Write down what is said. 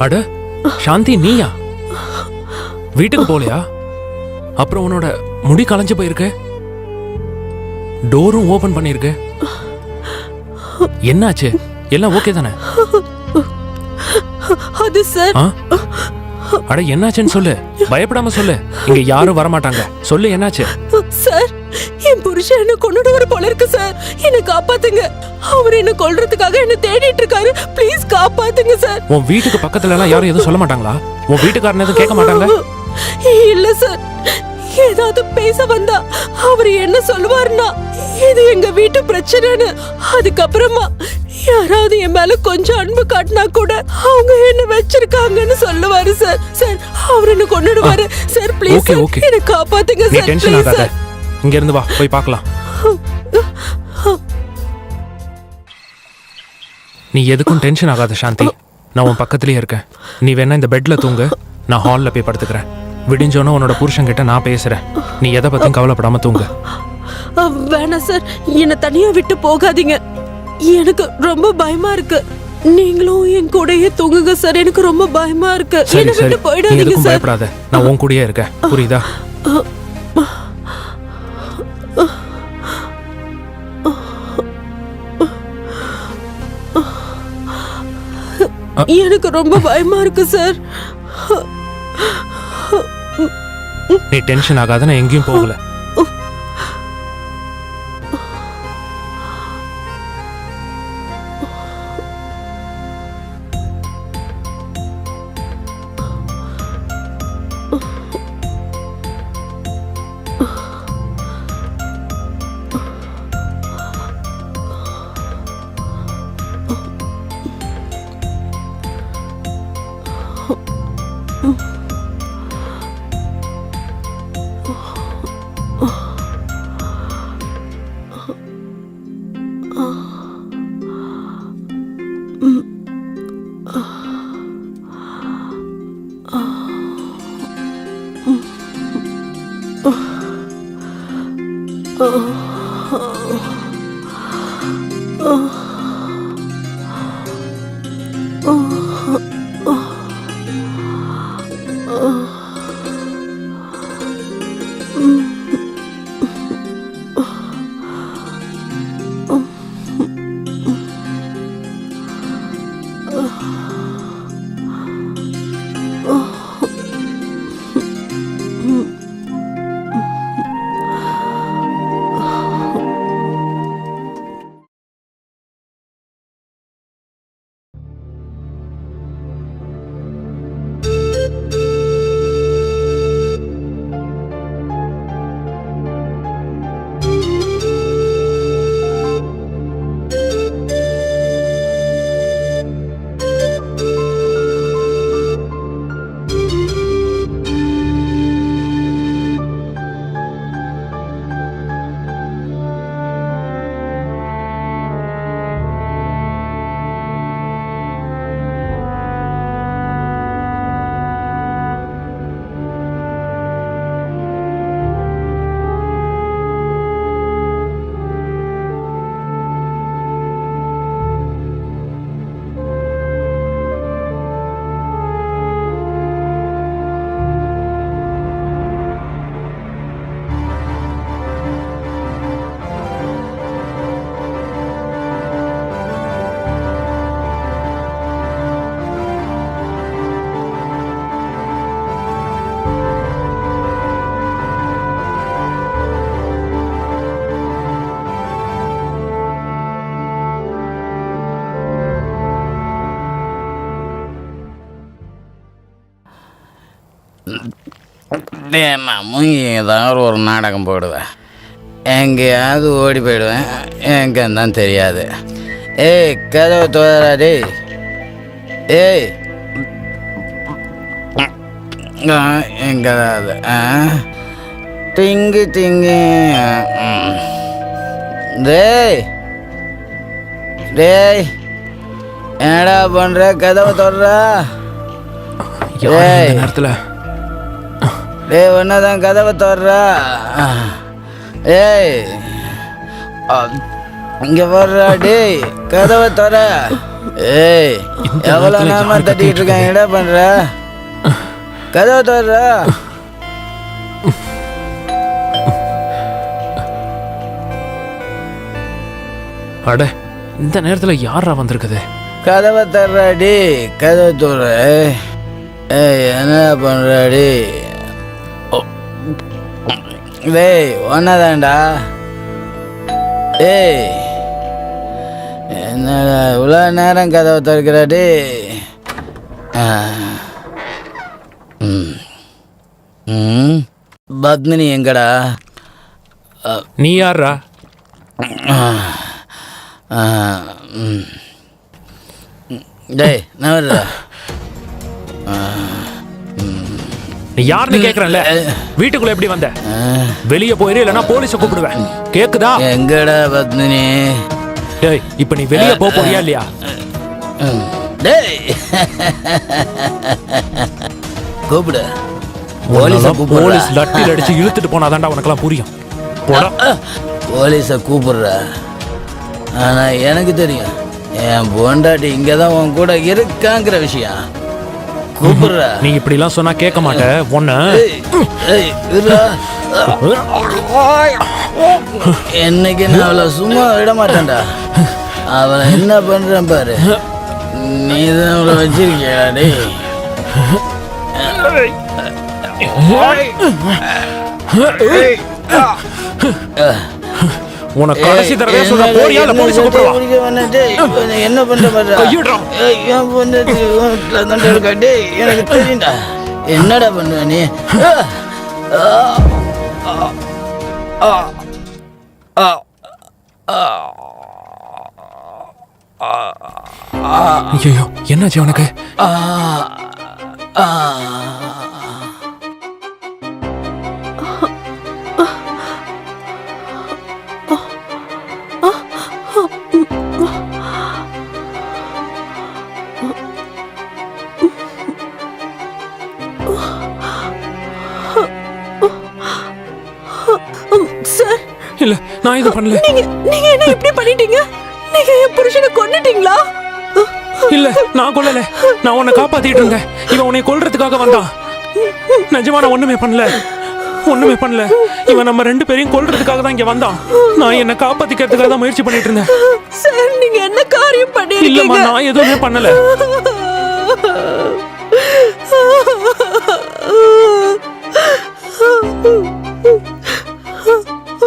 அட சாந்தி, நீயா? வீட்டுக்கு போலையா? அப்புறம் உன்னோட முடி களைஞ்சு போயிருக்கு, டோரும் ஓபன் பண்ணிருக்கு. என்னாச்சு? எல்லாம் ஓகே தானே? அது சார். அட என்னாச்சுன்னு சொல்லு, பயப்படாம சொல்லு. இங்க யாரும் வரமாட்டாங்க. சொல்லு என்னாச்சு? சார், என் புருஷன் என்ன கொன்னுடுவாரு போல இருக்கு சார். என்ன காப்பாத்துங்க. அவர் என்ன கொல்றதுக்காக என்ன தேடிட்டு இருக்காரு. ப்ளீஸ் காப்பாத்துங்க சார். உன் வீட்டுக்கு பக்கத்துல எல்லாம் யாரும் எதுவும் சொல்ல மாட்டாங்களா? உன் வீட்டுக்காரன் எதுவும் கேட்க மாட்டாங்க? இல்ல சார், ஏதாவது பேச வந்தா அவர் என்ன சொல்லுவாருன்னா இது எங்க வீட்டு பிரச்சனைன்னு. அதுக்கப்புறமா யாராவது என் மேல கொஞ்சம் அன்பு காட்டினா கூட அவங்க என்ன வச்சிருக்காங்கன்னு சொல்லுவாரு சார். சார், அவர் என்ன கொன்னுடுவாரு சார். ப்ளீஸ் என்ன காப்பாத்துங்க சார். டென்ஷன் ஆகாத, இங்க இருந்து வா, போய் பார்க்கலாம். நீ எதுக்கும் டென்ஷன் ஆகாத சாந்தி, நான் உன் பக்கத்துலயே இருக்கேன். நீ வேணா இந்த பெட்ல தூங்கு, நான் ஹால்ல போய் படுத்துக்கிறேன். விடிஞ்சோன்னா உன்னோட புருஷன் கிட்ட நான் பேசுறேன். நீ எதை பத்தியும் கவலைப்படாம தூங்கு. வேணாம் சார், என்னை தனியா விட்டு போகாதீங்க. எனக்கு ரொம்ப பயமா இருக்கு. நீங்களும் என் கூடயே தூங்குங்க சார். எனக்கு ரொம்ப பயமா இருக்கு. சரி என்னை விட்டு போயிடாதீங்க சார். பயப்படாத, நான் உன் கூடயே இருக்கேன், புரியுதா? எனக்கு ரொம்ப பயமா இருக்கு சார். நீ டென்ஷன் ஆகாத, நான் எங்கேயும் போகல. தினமும் ஏதாவது ஒரு நாடகம் போடுவேன். எங்கேயாவது ஓடி போயிடுவேன். எங்கன்னு தான் தெரியாது. ஏய், கதவை தோறா டேய். ஏய், எங்கேதாவது திங்கி திங்கி. டேய் டேய், என்னடா பண்ற? கதவை தோறா. நேரத்தில் டேய், ஒன்னதான் கதவை தோறா. ஏய், இங்க வர்றா. டேய், கதவை தோற. ஏய் இந்த எவ்வளோ நேரத்துல நேரமா யாரு தட்டிக்கிட்டு இருக்காங்க, என்ன பண்ற? கதவை தோற. அட இந்த நேரத்துல யாரா வந்திருக்குது? கதவை தர்றாடி, கதவை தோற. ஏய் என்ன பண்றாடி? டேய் ஒன்னதாண்டா. ஏய் என்னடா இவ்வளோ நேரம் கதவை திறக்கிறாடி? பத்மினி எங்கடா? நீ யாரா? டேய் நவர்றா. நீ யாருன்னு கேக்குறேன்ல. வீட்டுக்குள்ள எப்படி வந்த? வெளியே போயிரு, இல்லைன்னா போலீஸை கூப்பிடுவேன். கேக்குதா? எங்கடா பத்மினி? டேய் இப்ப நீ வெளியே போக போறியா இல்லையா? டேய் கூப்பிடு. போலீஸ் லட்டில் அடிச்சு இழுத்துட்டு போனாதான்டா உனக்கெல்லாம் புரியும். போடா. போலீஸை கூப்பிடுற. ஆனா எனக்கு தெரியும் என் பொண்டாட்டி இங்கதான் உன் கூட இருக்காங்கிற விஷயம். கூப்பிடுற. நீ இப்படி எல்லாம் சொன்னா கேட்க மாட்ட. ஒண்ணு என்னைக்கு நான் அவளை சும்மா விட மாட்டேன்டா. அவளை என்ன பண்றேன் பாரு. நீ தான் அவளை வச்சிருக்கியாடி. உனக்கு கடைசி தடவை சொல்ல போறியா இல்ல போலீஸ் கூப்பிடுவா? என்ன பண்ற பாரு. கையிடுறா. என் பொண்டாட்டி தான் இருக்காடி. எனக்கு தெரியும்டா. என்னடா பண்ணுவ நீ? ஐயோ என்னாச்சு உனக்கு? சார் இல்ல நான் இது பண்ணல. நீங்க என்ன இப்படி பண்ணிட்டீங்க? நீங்க என் புருஷனை கொன்னுட்டீங்களா? இல்ல நான் கொல்லல. நான் உன்னை காப்பாத்திட்டு இருந்தேன். இவன் உன்னை கொல்றதுக்காக வந்தான். நிஜமா நான் ஒண்ணுமே பண்ணல. இவன் நம்ம ரெண்டு பேரையும் கொல்றதுக்காக தான் இங்க வந்தான். நான் என்ன காப்பாத்திக்கிறதுக்காக தான் முயற்சி பண்ணிட்டு இருந்தேன். சார் நீங்க என்ன காரியம் பண்ணிருக்கீங்க? இல்லம்மா நான் எதுவுமே பண்ணல.